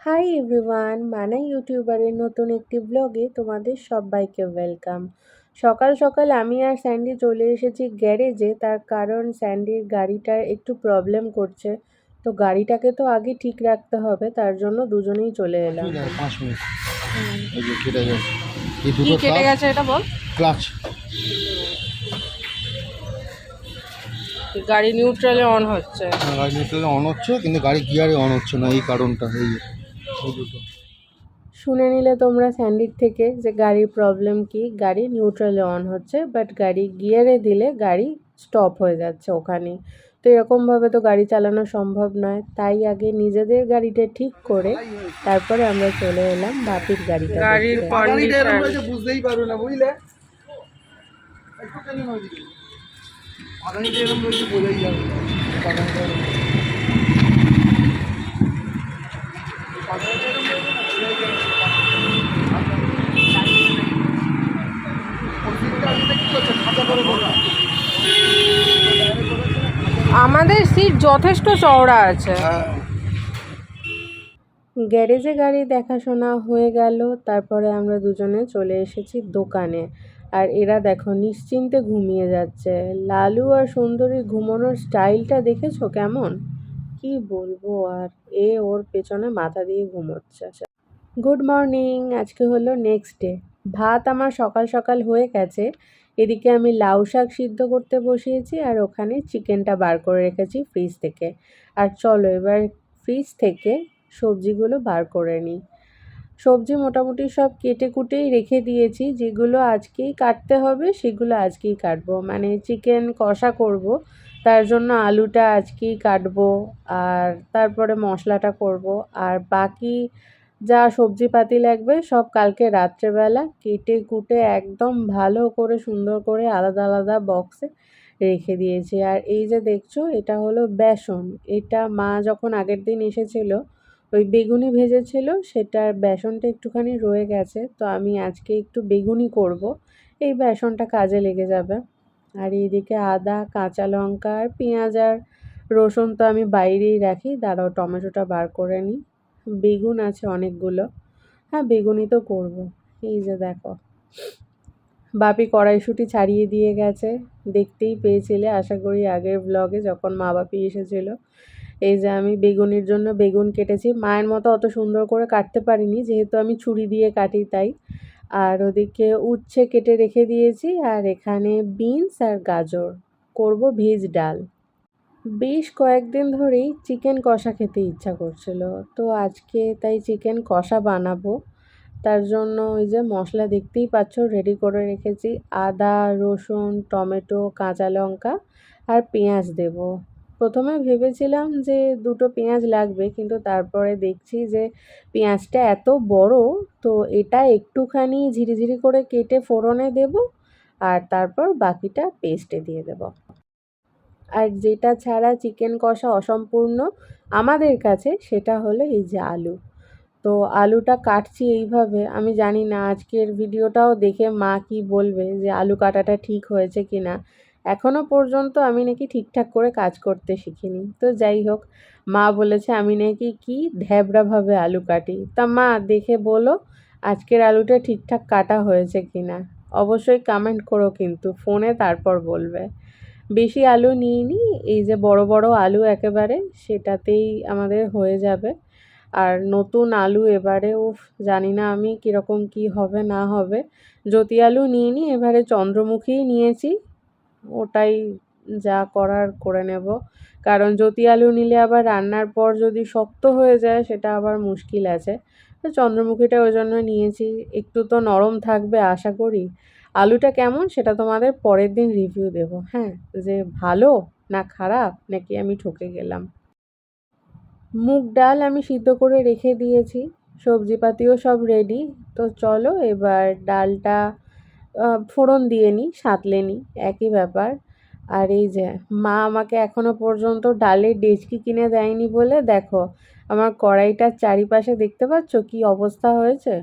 Hi everyone, মানা ইউটিউবারের নতুন একটি ব্লগে তোমাদের সবাইকে ওয়েলকাম। সকাল সকাল আমি আর স্যান্ডি চলে এসেছি গ্যারেজে, তার কারণ স্যান্ডির গাড়িটার একটু প্রবলেম করছে। তো গাড়িটাকে তো আগে ঠিক রাখতে হবে, তার জন্য দুজনেই চলে এলাম। 5 মিনিট হুম। এই যে কেটে গেছে। এই কি দুটো কেটে গেছে এটা বল। ক্লাচ গাড়ি নিউট্রালে অন হচ্ছে। গাড়ি নিউট্রালে অন হচ্ছে, কিন্তু গাড়ি গিয়ারে অন হচ্ছে না। এই কারণটা এই দুটো। শুনে নিলে তোমরা স্যান্ডির থেকে যে গাড়ির প্রবলেম কি। গাড়ি নিউট্রালে অন হচ্ছে, বাট গাড়ি গিয়ারে দিলে গাড়ি স্টপ হয়ে যাচ্ছে ওখানেই। তো এরকমভাবে তো গাড়ি চালানো সম্ভব নয়, তাই আগে নিজেদের গাড়িটা ঠিক করে তারপরে আমরা চলে এলাম বাপির গাড়িটা গাড়ির দেখতে। কন্ডিশন বুঝতেই পারবে না, বুঝলে? একটুখানি ওইদিকে আগামীতে এরকম রয়েছে, বোঝাই যাবে না। আগামীতে এরকম রয়েছে। আগামীতে এরকম রয়েছে না, বোঝাই যাবে না। ওর দিকটা আগে কি করছে? খাঁচা করে বললাম। আমাদের সিট যথেষ্ট চওড়া আছে। হ্যাঁ। গ্যারেজে গাড়ি দেখাশোনা হয়ে গেল, তারপরে আমরা দুজনে চলে এসেছি দোকানে। আর এরা দেখো নিশ্চিন্তে ঘুমিয়ে যাচ্ছে। লালু আর সুন্দরীর ঘুমানোর স্টাইলটা দেখেছো কেমন? কি বলবো আর, ওর পেছনে মাথা দিয়ে ঘুমোচ্ছে। Good morning. আজকে হলো নেক্সট ডে। ভাত আমার সকাল সকাল হয়ে গেছে। এদিকে আমি লাউ শাক সিদ্ধ করতে বসিয়েছি, আর ওখানে চিকেনটা বার করে রেখেছি ফ্রিজ থেকে। আর চলো এবার ফ্রিজ থেকে সবজিগুলো বার করে নিই। সবজি মোটামুটি সব কেটে কুটেই রেখে দিয়েছি। যেগুলো আজকেই কাটতে হবে সেগুলো আজকেই কাটবো, মানে চিকেন কষা করব, তার জন্য আলুটা আজকেই কাটবো। আর তারপরে মশলাটা করব। আর বাকি যা সবজিপাতি লাগবে সব কালকে রাত্রেবেলা কেটে কুটে একদম ভালো করে সুন্দর করে আলাদা আলাদা বক্সে রেখে দিয়েছি। আর এই যে দেখছো, এটা হলো বেসন। এটা মা যখন আগের দিন এসেছিল ওই বেগুনি ভেজেছিল, সেটার বেসনটা একটুখানি রয়ে গেছে, তো আমি আজকে একটু বেগুনি করব। এই বেসনটা কাজে লেগে যাবে। আর এইদিকে আদা, কাঁচা লঙ্কা আর পেঁয়াজ আর রসুন তো আমি বাইরেই রাখি। দাঁড়াও টমেটোটা বার করে নিই। বেগুন আছে অনেকগুলো। হ্যাঁ, বেগুনি তো করব। এই যে দেখো, বাপি কড়াইশুঁটি ছাড়িয়ে দিয়ে গেছে। দেখতেই পেয়েছিলে আশা করি আগের ব্লগে যখন মা বাপি এসেছিল। এই যে আমি বেগুনির জন্য বেগুন কেটেছি। মায়ের মতো অত সুন্দর করে কাটতে পারিনি, যেহেতু আমি ছুরি দিয়ে কাটি তাই। আর ওদিকে উচ্ছে কেটে রেখে দিয়েছি। আর এখানে বিনস আর গাজর করব ভেজ ডাল। বেশ কয়েকদিন ধরেই চিকেন কষা খেতে ইচ্ছা করছিল, তো আজকে তাই চিকেন কষা বানাবো। তার জন্য ওই যে মশলা দেখতেই পাচ্ছ রেডি করে রেখেছি। আদা, রসুন, টমেটো, কাঁচা লঙ্কা আর পেঁয়াজ দেব। প্রথমে ভেবেছিলাম যে দুটো পেঁয়াজ লাগবে, কিন্তু তারপরে দেখছি যে পেঁয়াজটা এত বড়, তো এটা একটুখানি ঝিরিঝিরি করে কেটে ফোড়নে দেব। আর তারপর বাকিটা পেস্টে দিয়ে দেব। আর যেটা ছাড়া চিকেন কষা অসম্পূর্ণ আমাদের কাছে, সেটা হলো এই যে আলু। তো আলুটা কাটছি এইভাবে। আমি জানি না আজকের ভিডিওটাও দেখে মা কি বলবে, যে আলু কাটাটা ঠিক হয়েছে কি না। এখনও পর্যন্ত আমি নাকি ঠিকঠাক করে কাজ করতে শিখিনি। তো যাই হোক, মা বলেছে আমি নাকি কি ঢ্যাবড়াভাবে আলু কাটি। তা মা দেখে বলো আজকের আলুটা ঠিকঠাক কাটা হয়েছে কি না। অবশ্যই কমেন্ট করো, কিন্তু ফোনে তারপর বলবে। বেশি আলু নিইনি, এই যে বড় বড় আলু একেবারে, সেটাতেই আমাদের হয়ে যাবে। আর নতুন আলু এবারে জানি না আমি কীরকম কি হবে না হবে। জ্যোতি আলু নিইনি, এবারে চন্দ্রমুখীই নিয়েছি। ওটাই যা করার করে নেব। কারণ জ্যোতি আলু নিলে আবার রান্নার পর যদি শক্ত হয়ে যায় সেটা আবার মুশকিল আছে। তো চন্দ্রমুখীটা ওই জন্য নিয়েছি। একটু তো নরম থাকবে আশা করি। আলুটা কেমন সেটা তোমাদের পরের দিন রিভিউ দেবো, হ্যাঁ, যে ভালো না খারাপ নাকি আমি ঠকে গেলাম। মুগ ডাল আমি সিদ্ধ করে রেখে দিয়েছি। সবজিপাতিও সব রেডি। তো চলো এবার ডালটা ফোড়ন দিয়ে নিই, সাঁতলে নিই, একই ব্যাপার। আর এই যে মা আমাকে এখনো পর্যন্ত ডালের ডেচকি কিনে দেয়নি বলে দেখো আমার কড়াইটার চারিপাশে দেখতে পাচ্ছ কি অবস্থা হয়েছে।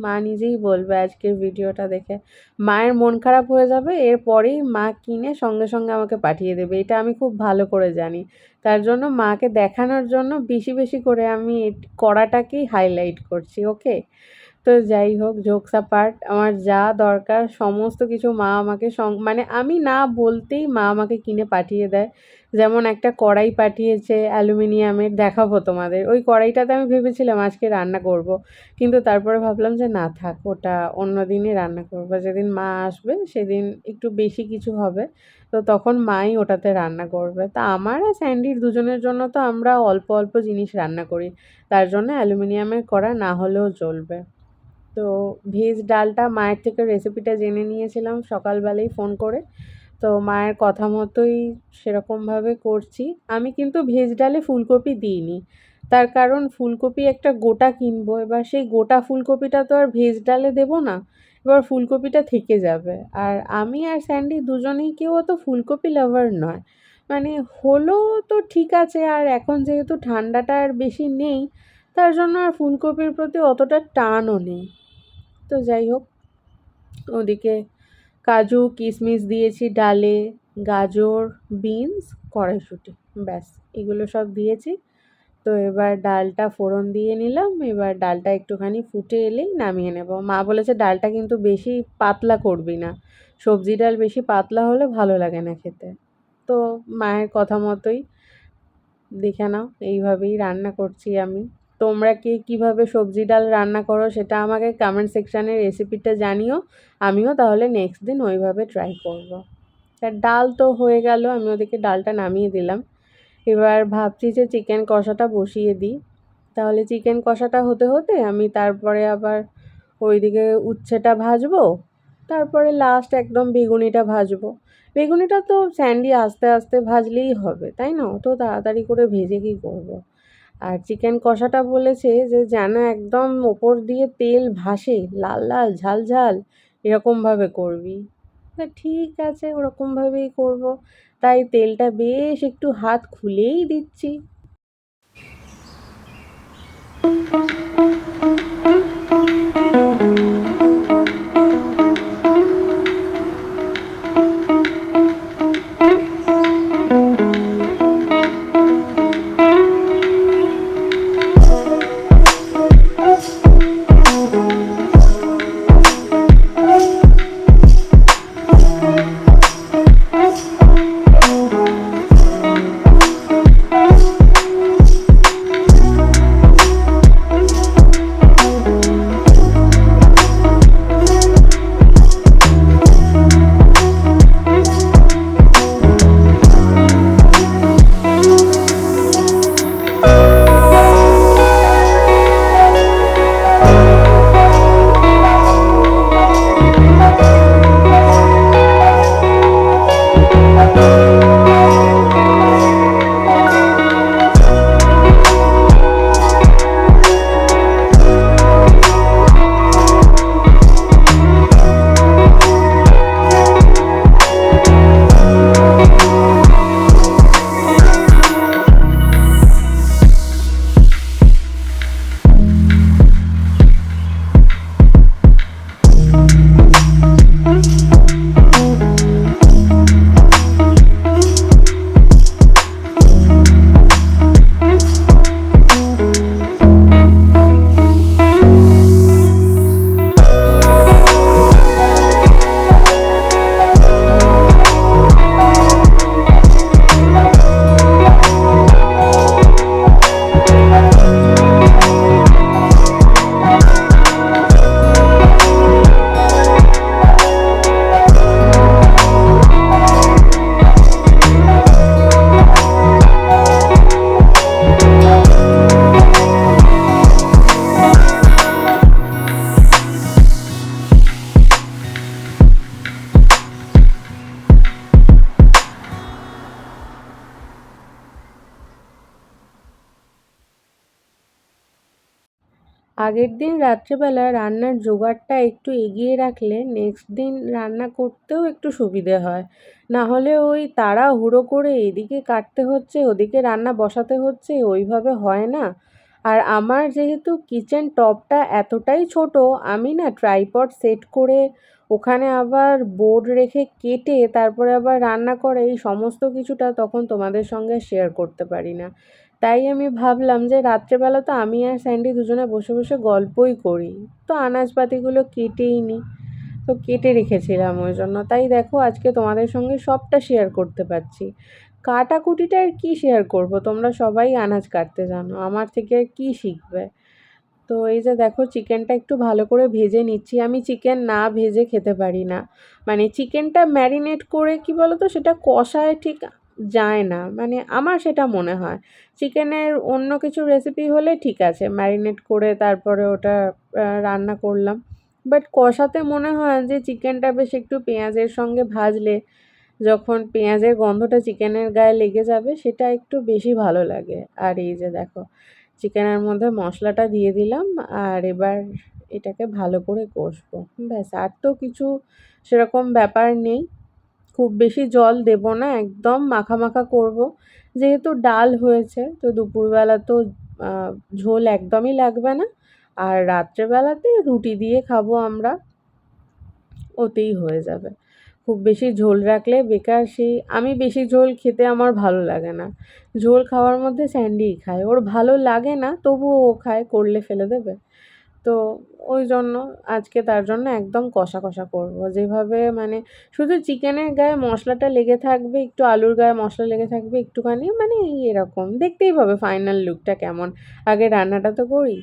মা নিজেই বলবে আজকের ভিডিওটা দেখে। মায়ের মন খারাপ হয়ে যাবে, এরপরেই মা কিনে সঙ্গে সঙ্গে আমাকে পাঠিয়ে দেবে। এটা আমি খুব ভালো করে জানি। তার জন্য মাকে দেখানোর জন্য বেশি বেশি করে আমি করাটাকেই হাইলাইট করছি, ওকে? তো যাই হোক, জোকস অ্যাপার্ট, আমার যা দরকার সমস্ত কিছু মা আমাকে মানে আমি না বলতেই মা আমাকে কিনে পাঠিয়ে দেয়। যেমন একটা কড়াই পাঠিয়েছে অ্যালুমিনিয়ামের, দেখাবো তোমাদের। ওই কড়াইটাতে আমি ভেবেছিলাম আজকে রান্না করব। কিন্তু তারপরে ভাবলাম যে না থাক, ওটা অন্য দিনই রান্না করবো। যেদিন মা আসবে সেদিন একটু বেশি কিছু হবে, তো তখন মাই ওটাতে রান্না করবে। তা আমার আর স্যান্ডির দুজনের জন্য তো আমরা অল্প অল্প জিনিস রান্না করি, তার জন্য অ্যালুমিনিয়ামের কড়া না হলেও চলবে। তো ভেজ ডালটা মায়ের থেকে রেসিপিটা জেনে নিয়েছিলাম সকালবেলাই ফোন করে। তো মায়ের কথা মতোই সেরকমভাবে করছি। আমি কিন্তু ভেজ ডালে ফুলকপি দিইনি, তার কারণ ফুলকপি একটা গোটা কিনবো, এবার সেই গোটা ফুলকপিটা তো আর ভেজ ডালে দেবো না, এবার ফুলকপিটা থেকে যাবে। আর আমি আর স্যান্ডি দুজনেই কেউ অত ফুলকপি লাভার নয়, মানে হলো তো ঠিক আছে। আর এখন যেহেতু ঠান্ডাটা আর বেশি নেই, তার জন্য আর ফুলকপির প্রতি অতটা টানও নেই। তো যাই হোক, ওদিকে কাজু কিশমিশ দিয়েছি ডালে, গাজর, বিনস, কড়াইশুঁটি, ব্যাস এগুলো সব দিয়েছি। তো এবার ডালটা ফোড়ন দিয়ে নিলাম, এবার ডালটা একটুখানি ফুটে এলেই নামিয়ে নেব। মা বলেছে ডালটা কিন্তু বেশি পাতলা করবি না, সবজি ডাল বেশি পাতলা হলে ভালো লাগে না খেতে। তো মায়ের কথা মতোই দেখে নাও, এইভাবেই রান্না করছি আমি। তোমরা কে কীভাবে সবজি ডাল রান্না করো সেটা আমাকে কমেন্ট সেকশানে রেসিপিটা জানিও, আমিও তাহলে নেক্সট দিন ওইভাবে ট্রাই করব। তা ডাল তো হয়ে গেল, আমি ওদিকে ডালটা নামিয়ে দিলাম। এবার ভাবছি যে চিকেন কষাটা বসিয়ে দিই, তাহলে চিকেন কষাটা হতে হতে আমি তারপরে আবার ওইদিকে উচ্ছেটা ভাজবো, তারপরে লাস্ট একদম বেগুনিটা ভাজবো। বেগুনিটা তো স্যান্ডি আস্তে আস্তে ভাজলেই হবে, তাই না? অত তাড়াতাড়ি করে ভেজে কী করবো। আর চিকেন কষাটা বলেছে যে যেন একদম ওপর দিয়ে তেল ভাসে, লাল লাল ঝাল ঝাল, এরকমভাবে করবি। তা ঠিক আছে, ওরকমভাবেই করব। তাই তেলটা বেশ একটু হাত খুলেই দিচ্ছি। আগের দিন রাত্রেবেলা রান্নার জোগাড়টা একটু এগিয়ে রাখলে নেক্সট দিন রান্না করতেও একটু সুবিধে হয়। না হলে ওই তাড়াহুড়ো করে এদিকে কাটতে হচ্ছে, ওদিকে রান্না বসাতে হচ্ছে, ওইভাবে হয় না। আর আমার যেহেতু কিচেন টপটা এতটাই ছোট, আমি না ট্রাইপড সেট করে ওখানে আবার বোর্ড রেখে কেটে তারপরে আবার রান্না করে এই সমস্ত কিছুটা তখন তোমাদের সঙ্গে শেয়ার করতে পারি না। তাই আমি ভাবলাম যে রাত্রেবেলা তো আমি আর স্যান্ডি দুজনে বসে বসে গল্পই করি, তো আনাজপাতিগুলো কেটেই নিই। তো কেটে রেখেছিলাম ওই জন্য, তাই দেখো আজকে তোমাদের সঙ্গে সবটা শেয়ার করতে পারছি। কাটাকুটিটা আর কি শেয়ার করব, তোমরা সবাই আনাজ কাটতে জানো, আমার থেকে আর কি শিখবে। তো এই যে দেখো চিকেনটা একটু ভালো করে ভেজে নিচ্ছি, আমি চিকেন না ভেজে খেতে পারি না। মানে চিকেনটা ম্যারিনেট করে কি বলো তো সেটা কষায় ঠিক যায় না, মানে আমার সেটা মনে হয়। চিকেনের অন্য কিছু রেসিপি হলে ঠিক আছে, ম্যারিনেট করে তারপরে ওটা রান্না করলাম। বাট কষাতে মনে হয় যে চিকেনটা বেশ একটু পেঁয়াজের সঙ্গে ভাজলে যখন পেঁয়াজের গন্ধটা চিকেনের গায়ে লেগে যাবে সেটা একটু বেশি ভালো লাগে। আর এই যে দেখো চিকেনের মধ্যে মশলাটা দিয়ে দিলাম, আর এবার এটাকে ভালো করে কষবো, ব্যাস। আর তো কিছু সেরকম ব্যাপার নেই, খুব বেশি জল দেব না, একদম মাখা মাখা করব। যেহেতু ডাল হয়েছে তো দুপুরবেলা তো ঝোল একদমই লাগবে না, আর রাত্রেবেলাতে রুটি দিয়ে খাবো আমরা, ওতেই হয়ে যাবে। খুব বেশি ঝোল রাখলে বেকার, সেই আমি বেশি ঝোল খেতে আমার ভালো লাগে না। ঝোল খাওয়ার মধ্যে স্যান্ডিই খায়, ওর ভালো লাগে না তবুও ও খায়, করলে ফেলে দেবে। তো ওই জন্য আজকে তার জন্য একদম কষা কষা করব, যেভাবে মানে শুধু চিকেনের গায়ে মশলাটা লেগে থাকবে, একটু আলুর গায়ে মশলা লেগে থাকবে একটুখানি, মানে এই এরকম দেখতেই পাবে ফাইনাল লুকটা কেমন। আগে রান্নাটা তো করি।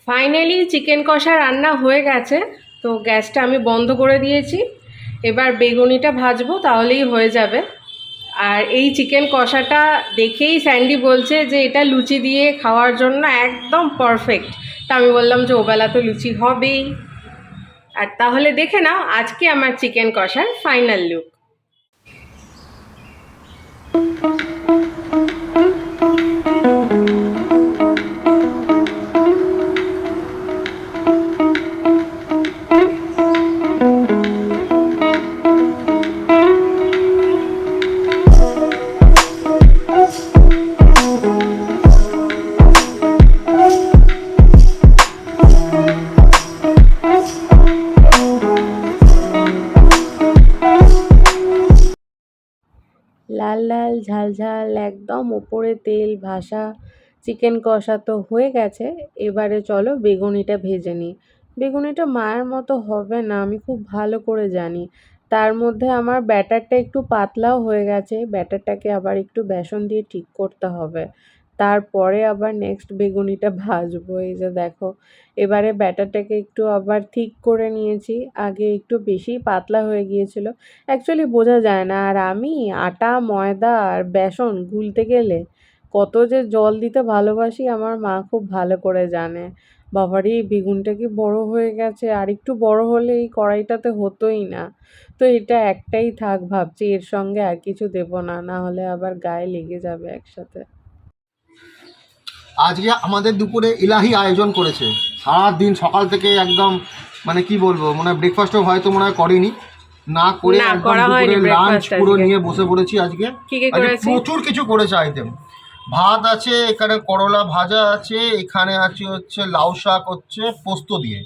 ফাইনালি চিকেন কষা রান্না হয়ে গেছে, তো গ্যাসটা আমি বন্ধ করে দিয়েছি। এবার বেগুনিটা ভাজবো, তাহলেই হয়ে যাবে। আর এই চিকেন কষাটা দেখেই স্যান্ডি বলছে যে এটা লুচি দিয়ে খাওয়ার জন্য একদম পারফেক্ট। তা আমি বললাম যে ওবেলা তো লুচি হবেই। আর তাহলে দেখে নাও আজকে আমার চিকেন কষার ফাইনাল লুক। লাল লাল ঝাল ঝাল একদম ওপরে তেল ভাসা চিকেন কষা তো হয়ে গেছে। এবারে চলো বেগুনিটা ভেজে নিই। বেগুনিটা মায়ের মতো হবে না, আমি খুব ভালো করে জানি। তার মধ্যে আমার ব্যাটারটা একটু পাতলাও হয়ে গেছে, ব্যাটারটাকে আবার একটু বেসন দিয়ে ঠিক করতে হবে, তারপরে আবার নেক্সট বেগুনিটা ভাজবো। এই যে দেখো এবারে ব্যাটারটাকে একটু আবার ঠিক করে নিয়েছি, আগে একটু বেশি পাতলা হয়ে গিয়েছিল, অ্যাকচুয়ালি বোঝা যায় না। আর আমি আটা ময়দা আর বেসন গুলতে গেলে কত যে জল দিতে ভালোবাসি আমার মা খুব ভালো করে জানে। বাবারে বেগুনটা কি বড় হয়ে গেছে, আর একটু বড় হলে এই কড়াইটাতে হতোই না। তো এটা একটাই থাক ভাবছি, এর সঙ্গে আর কিছু দেবো না, না হলে আবার গায়ে লেগে যাবে একসাথে। আজকে আমাদের দুপুরে ইলাহি আয়োজন করেছে। সারাদিন সকাল থেকে একদম মানে কি বলবো, মনে হয় ব্রেকফাস্টও হয়তো মনে হয় করেনি, না করে না একদম করা হয়নি দুপুরে লাঞ্চ ব্রেকফাস্ট পুরো আজকে। নিয়ে বসে পড়েছি আজকে। কি কি আজকে করেছি? প্রচুর কিছু করেছে আইটেম। ভাত আছে, এখানে করলা ভাজা আছে, এখানে আছে হচ্ছে লাউ শাক হচ্ছে পোস্ত দিয়ে,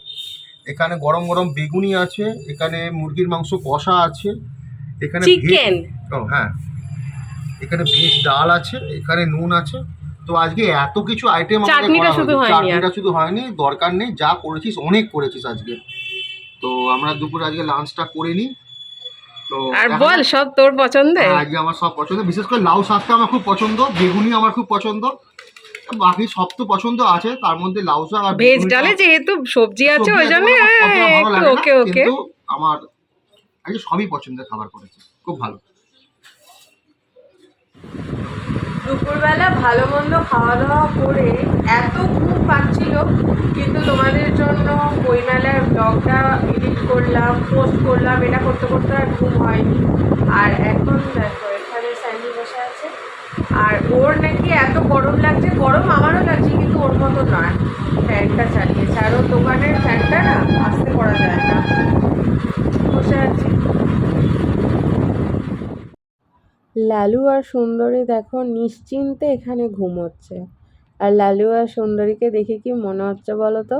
এখানে গরম গরম বেগুনি আছে, এখানে মুরগির মাংস কষা আছে, এখানে চিকেন। ও হ্যাঁ, এখানে ভেজ ডাল আছে, এখানে নুন আছে। তো আজকে এত কিছু আইটেম আমাদের চাটনিটা করা শুধু হয়েছে, হয়নি আর। চাটনিটা শুধু হয়নি, দরকার নেই, যা করেছিস অনেক করেছিস আজকে। তো আমরা দুপুরে আজকে লাঞ্চটা করে নিই। তো আর দেখা বল যাক। সব তোর পছন্দের। হ্যাঁ, আজকে আমার সব পছন্দ, বিশেষ করে লাউ শাকটা আমার খুব পছন্দ, বেগুনি আমার খুব পছন্দ, বাকি সব তো পছন্দ আছে, তার মধ্যে লাউ শাক আর ভেজ বেগুনিটা ডালে যেহেতু সবজি আছে সবজি ওই আছে জন্য বলে আমার অতটা ভালো একটু লাগে না, ওকে ওকে। কিন্তু আমার আজকে সবই পছন্দের খাবার করেছে, খুব ভালো। দুপুরবেলা ভালো মন্দ খাওয়া দাওয়া করে এত ঘুম পাচ্ছিল, কিন্তু তোমাদের জন্য বইমেলার ব্লগটা এডিট করলাম, পোস্ট করলাম, এটা করতে করতে আর ঘুম হয়নি। আর এখন দেখো এখানে স্যান্ডি বসে আছে, আর ওর নাকি এত গরম লাগছে, গরম আমারও লাগছে কিন্তু ওর মতো নয়, ফ্যানটা চালিয়েছে, আর ওর দোকানের ফ্যানটা না আস্তে করা যায় না। বসে আছি। লালু আর সুন্দরী দেখো নিশ্চিন্তে এখানে ঘুমোচ্ছে। আর লালু আর সুন্দরীকে দেখে কি মনে হচ্ছে বলো তো,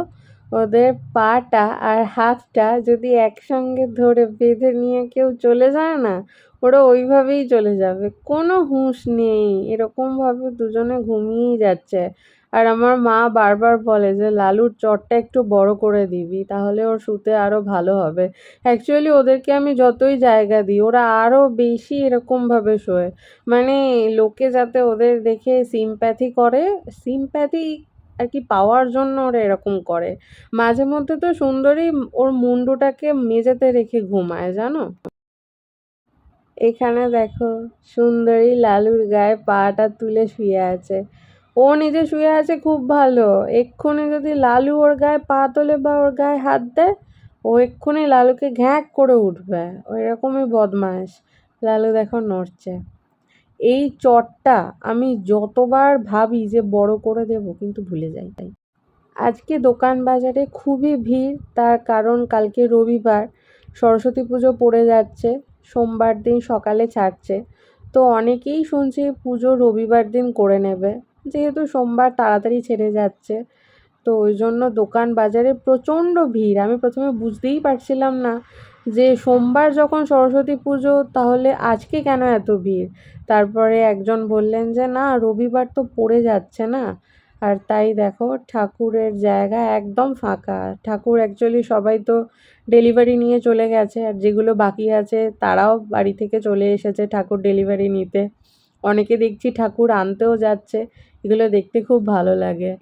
ওদের পাটা আর হাতটা যদি একসঙ্গে ধরে বেঁধে নিয়ে কেউ চলে যায় না, ওরা ওইভাবেই চলে যাবে, কোনো হুঁশ নেই, এরকমভাবে দুজনে ঘুমিয়েই যাচ্ছে। আর আমার মা বারবার বলে যে লালুর চটটা একটু বড় করে দিবি, তাহলে ওর শুতে আরও ভালো হবে। অ্যাকচুয়ালি ওদেরকে আমি যতই জায়গা দিই ওরা আরও বেশি এরকমভাবে শোয়, মানে লোকে যাতে ওদের দেখে সিম্প্যাথি করে, সিম্প্যাথি আর কি পাওয়ার জন্য ওরা এরকম করে। মাঝে মধ্যে তো সুন্দরী ওর মুন্ডুটাকে মেঝেতে রেখে ঘুমায় জানো। এখানে দেখো সুন্দরী লালুর গায়ে পাটা তুলে শুয়ে আছে, ও নিজে শুয়ে আছে খুব ভালো, এক্ষুনি যদি লালু ওর গায়ে পা তোলে বা ওর গায়ে হাত দেয়, ও এক্ষুনি লালুকে ঘ্যাঁক করে উঠবে, ওই রকমই বদমাস। লালু দেখো নড়ছে। এই চটটা আমি যতবার ভাবি যে বড় করে দেব কিন্তু ভুলে যাই। আজকে দোকান বাজারে খুবই ভিড়, তার কারণ কালকে রবিবার, সরস্বতী পুজো পড়ে যাচ্ছে, সোমবার দিন সকালে ছাড়ছে। তো অনেকেই শুনছি পুজো রবিবার দিন করে নেবে, যেহেতু সোমবার তাড়াতাড়ি ছেড়ে যাচ্ছে। তো ওই জন্য দোকান বাজারে প্রচণ্ড ভিড়, আমি প্রথমে বুঝতেই পারছিলাম না যে সোমবার যখন সরস্বতী পুজো তাহলে আজকে কেন এত ভিড়। তারপরে একজন বললেন যে না রবিবার তো পড়ে যাচ্ছে না। আর তাই দেখো ঠাকুরের জায়গা একদম ফাঁকা, ঠাকুর অ্যাকচুয়ালি সবাই তো ডেলিভারি নিয়ে চলে গেছে, আর যেগুলো বাকি আছে তারাও বাড়ি থেকে চলে এসেছে ঠাকুর ডেলিভারি নিতে। অনেকে দেখছি ঠাকুর আনতেও যাচ্ছে, এগুলো দেখতে খুব ভালো লাগে।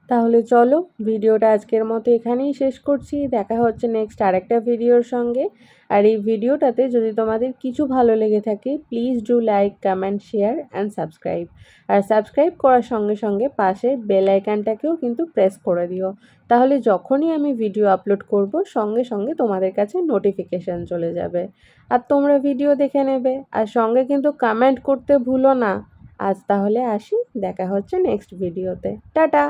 তাহলে চলো ভিডিওটা আজকের মতো এখানেই শেষ করছি, দেখা হচ্ছে নেক্সট আরেকটা ভিডিওর সঙ্গে। আর এই ভিডিওটাতে যদি তোমাদের কিছু ভালো লেগে থাকে please do like comment share and subscribe. আর সাবস্ক্রাইব করার সঙ্গে সঙ্গে পাশের বেল আইকনটাকেও কিন্তু প্রেস করে দিও, তাহলে যখনই আমি ভিডিও আপলোড করব সঙ্গে সঙ্গে তোমাদের কাছে নোটিফিকেশান চলে যাবে, আর তোমরা ভিডিও দেখে নেবে। আর সঙ্গে কিন্তু কমেন্ট করতে ভুলো না। আজ তাহলে আসি, দেখা হচ্ছে নেক্সট ভিডিওতে, টাটা।